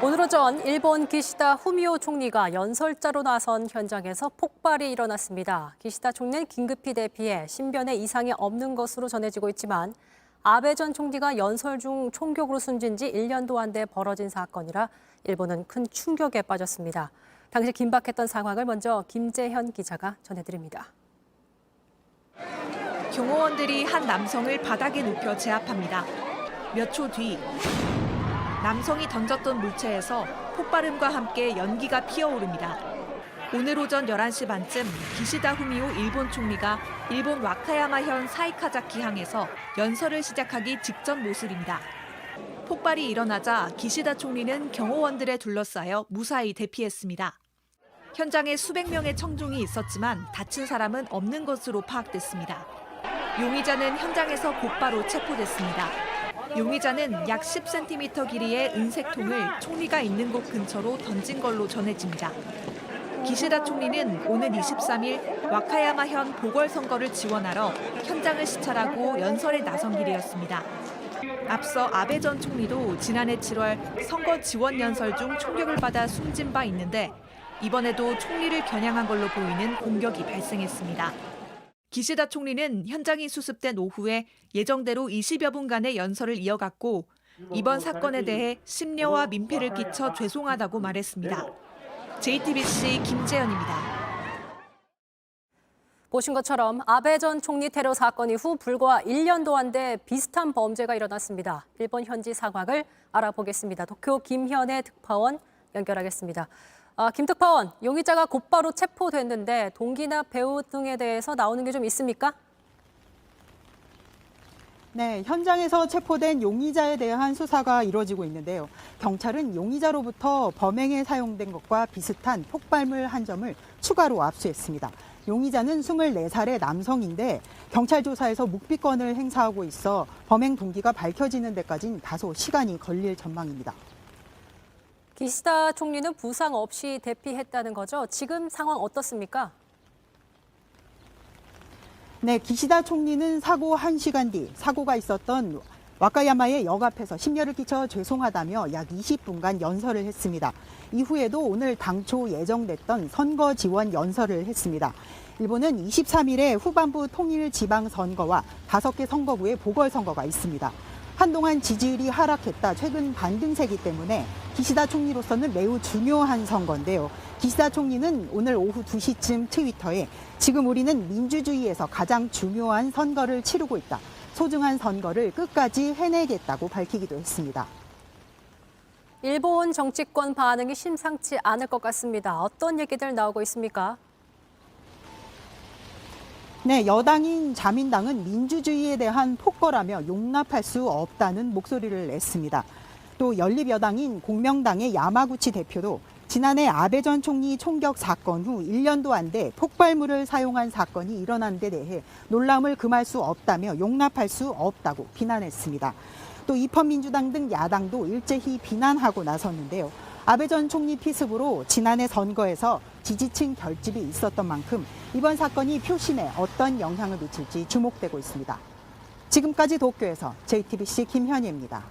오늘 오전 일본 기시다 후미오 총리가 연설자로 나선 현장에서 폭발이 일어났습니다. 기시다 총리는 긴급히 대피해 신변에 이상이 없는 것으로 전해지고 있지만 아베 전 총리가 연설 중 총격으로 숨진 지 1년도 안 돼 벌어진 사건이라 일본은 큰 충격에 빠졌습니다. 당시 긴박했던 상황을 먼저 김재현 기자가 전해드립니다. 경호원들이 한 남성을 바닥에 눕혀 제압합니다. 몇 초 뒤 남성이 던졌던 물체에서 폭발음과 함께 연기가 피어오릅니다. 오늘 오전 11시 반쯤 기시다 후미오 일본 총리가 일본 와카야마현 사이카자키 항에서 연설을 시작하기 직전 모습입니다. 폭발이 일어나자 기시다 총리는 경호원들에 둘러싸여 무사히 대피했습니다. 현장에 수백 명의 청중이 있었지만 다친 사람은 없는 것으로 파악됐습니다. 용의자는 현장에서 곧바로 체포됐습니다. 용의자는 약 10cm 길이의 은색 통을 총리가 있는 곳 근처로 던진 걸로 전해집니다. 기시다 총리는 오는 23일 와카야마현 보궐선거를 지원하러 현장을 시찰하고 연설에 나선 길이었습니다. 앞서 아베 전 총리도 지난해 7월 선거 지원 연설 중 총격을 받아 숨진 바 있는데 이번에도 총리를 겨냥한 걸로 보이는 공격이 발생했습니다. 기시다 총리는 현장이 수습된 오후에 예정대로 20여 분간의 연설을 이어갔고 이번 사건에 대해 심려와 민폐를 끼쳐 죄송하다고 말했습니다. JTBC 김재현입니다. 보신 것처럼 아베 전 총리 테러 사건 이후 불과 1년도 안 돼 비슷한 범죄가 일어났습니다. 일본 현지 상황을 알아보겠습니다. 도쿄 김현애 특파원 연결하겠습니다. 김 특파원, 용의자가 곧바로 체포됐는데 동기나 배후 등에 대해서 나오는 게 좀 있습니까? 네, 현장에서 체포된 용의자에 대한 수사가 이루어지고 있는데요. 경찰은 용의자로부터 범행에 사용된 것과 비슷한 폭발물 한 점을 추가로 압수했습니다. 용의자는 24살의 남성인데 경찰 조사에서 묵비권을 행사하고 있어 범행 동기가 밝혀지는 데까지는 다소 시간이 걸릴 전망입니다. 기시다 총리는 부상 없이 대피했다는 거죠. 지금 상황 어떻습니까? 네, 기시다 총리는 사고 1시간 뒤 사고가 있었던 와카야마의 역 앞에서 심려를 끼쳐 죄송하다며 약 20분간 연설을 했습니다. 이후에도 오늘 당초 예정됐던 선거 지원 연설을 했습니다. 일본은 23일에 후반부 통일 지방선거와 5개 선거구의 보궐선거가 있습니다. 한동안 지지율이 하락했다 최근 반등세기 때문에 기시다 총리로서는 매우 중요한 선거인데요. 기시다 총리는 오늘 오후 2시쯤 트위터에 지금 우리는 민주주의에서 가장 중요한 선거를 치르고 있다. 소중한 선거를 끝까지 해내겠다고 밝히기도 했습니다. 일본 정치권 반응이 심상치 않을 것 같습니다. 어떤 얘기들 나오고 있습니까? 네, 여당인 자민당은 민주주의에 대한 폭거라며 용납할 수 없다는 목소리를 냈습니다. 또 연립여당인 공명당의 야마구치 대표도 지난해 아베 전 총리 총격 사건 후 1년도 안 돼 폭발물을 사용한 사건이 일어난 데 대해 놀람을 금할 수 없다며 용납할 수 없다고 비난했습니다. 또 입헌민주당 등 야당도 일제히 비난하고 나섰는데요. 아베 전 총리 피습으로 지난해 선거에서 지지층 결집이 있었던 만큼 이번 사건이 표심에 어떤 영향을 미칠지 주목되고 있습니다. 지금까지 도쿄에서 JTBC 김현희입니다.